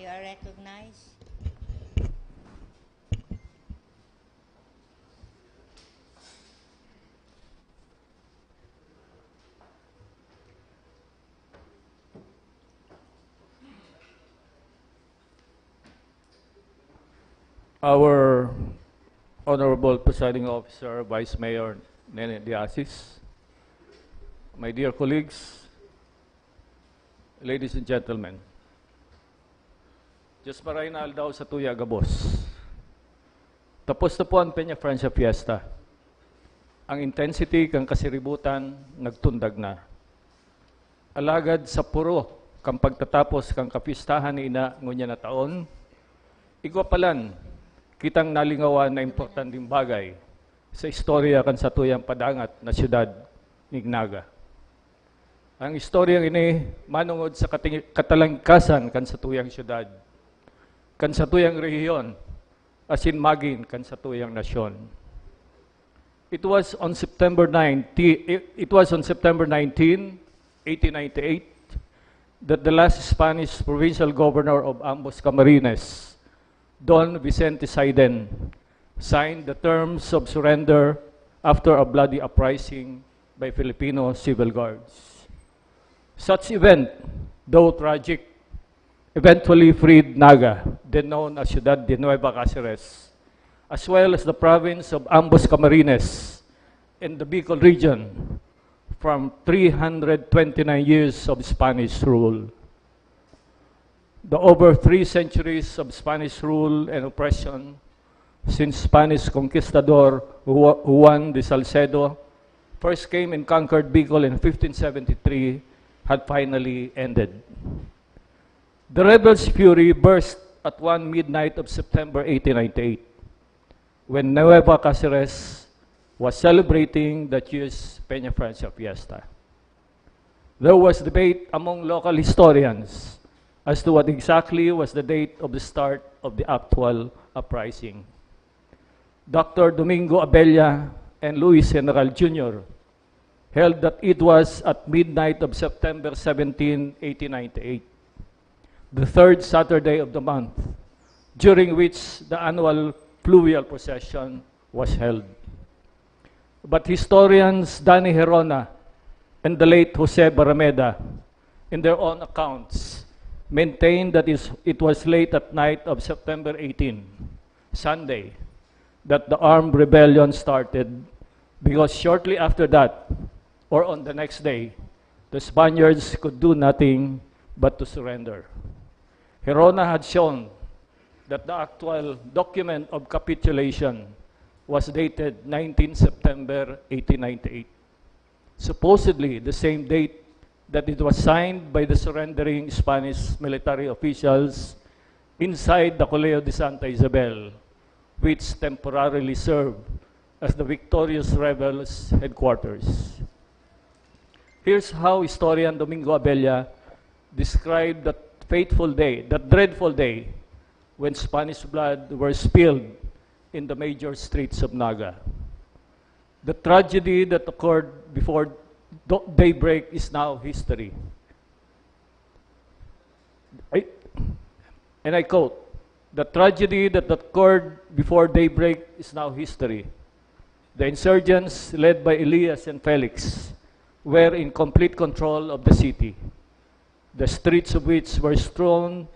You are recognized. Our Honorable Presiding Officer, Vice Mayor Nene Diasis, my dear colleagues, ladies and gentlemen, Diyos maraynal daw sa tuya gabos. Tapos na po ang Peña Francia Fiesta. Ang intensity kang kasiributan nagtundag na. Alagad sa puro kang pagtatapos kang kapistahan ni ina ngunya na taon, igwapalan kitang nalingawan na importanteng bagay sa istorya kan sa tuyang padangat na siyudad ng Naga. Ang istoryang ini manungod sa katalangkasan kan sa tuyang siyudad, kan sa tuyang rehiyon, asin magin kan sa tuyang nasyon. It was on September 19, 1898 that the last Spanish provincial governor of Ambos Camarines, Don Vicente Saiden, signed the terms of surrender after a bloody uprising by Filipino civil guards. Such event, though tragic, eventually freed Naga, then known as Ciudad de Nueva Cáceres, as well as the province of Ambos Camarines in the Bicol region from 329 years of Spanish rule. The over 3 centuries of Spanish rule and oppression since Spanish conquistador Juan de Salcedo first came and conquered Bicol in 1573 had finally ended. The rebels' fury burst at 1 midnight of September 1898 when Nueva Cáceres was celebrating the year's Peña Francia Fiesta. There was debate among local historians as to what exactly was the date of the start of the actual uprising. Dr. Domingo Abella and Luis General Jr. held that it was at midnight of September 17, 1898, the third Saturday of the month, during which the annual fluvial procession was held. But historians Danny Herona and the late Jose Barameda, in their own accounts, maintained that it was late at night of September 18, Sunday, that the armed rebellion started, because shortly after that, or on the next day, the Spaniards could do nothing but to surrender. Herona had shown that the actual document of capitulation was dated 19 September 1898, supposedly the same date that it was signed by the surrendering Spanish military officials inside the Colegio de Santa Isabel, which temporarily served as the victorious rebels' headquarters. Here's how historian Domingo Abella described that fateful day, that dreadful day, when Spanish blood were spilled in the major streets of Naga. The tragedy that occurred before daybreak is now history. And I quote, "The tragedy that occurred before daybreak is now history. The insurgents, led by Elias and Felix, were in complete control of the city, the streets of which were strewn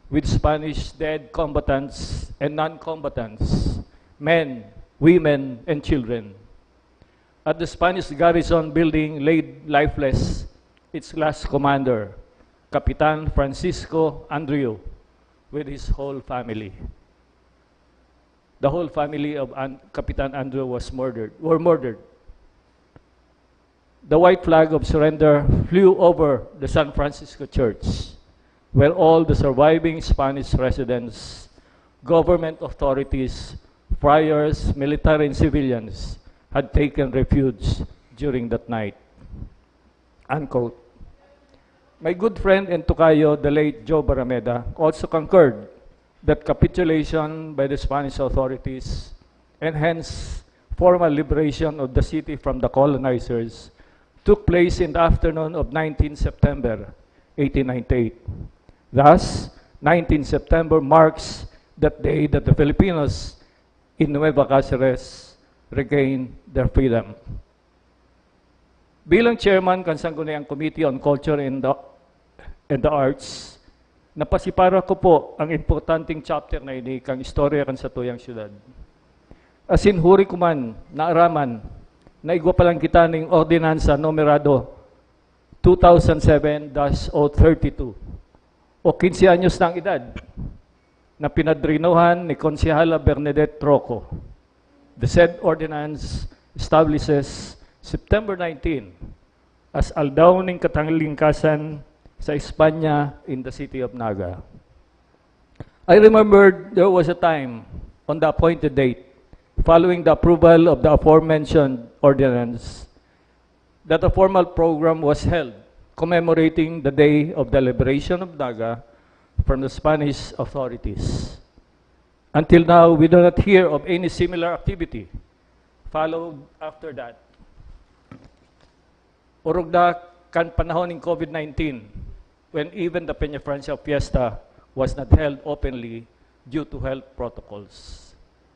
with Spanish dead combatants and non-combatants, men, women, and children. At the Spanish garrison building laid lifeless its last commander, Capitan Francisco Andreu, with his whole family." The whole family of Capitan Andreu were murdered. The white flag of surrender flew over the San Francisco Church, where all the surviving Spanish residents, government authorities, friars, military, and civilians had taken refuge during that night. Unquote. My good friend and Tocayo, the late Joe Barameda, also concurred that capitulation by the Spanish authorities and hence formal liberation of the city from the colonizers took place in the afternoon of 19 September 1898. Thus, 19 September marks that day that the Filipinos in Nueva Cáceres regained their freedom. Bilang chairman ng Sangguniang Committee on Culture and the Arts, napasipara ko po ang importanteng chapter na ini kang istorya kan sa tuyang syudad. Asin huri ko man, naaraman, naigwa pa lang kita ng ordinansa numerado 2007-032 o 15 anyos ng edad na pinadrinohan ni Konsehala Bernadette Troco. The said ordinance establishes September 19 as aldaw ng katanglingkasan sa Espanya in the city of Naga. I remember there was a time on the appointed date following the approval of the aforementioned ordinance that a formal program was held commemorating the day of the liberation of Naga from the Spanish authorities. Until now, we do not hear of any similar activity followed after that. Urugda kan panahon ng COVID-19 when even the Peña Francia Fiesta was not held openly due to health protocols.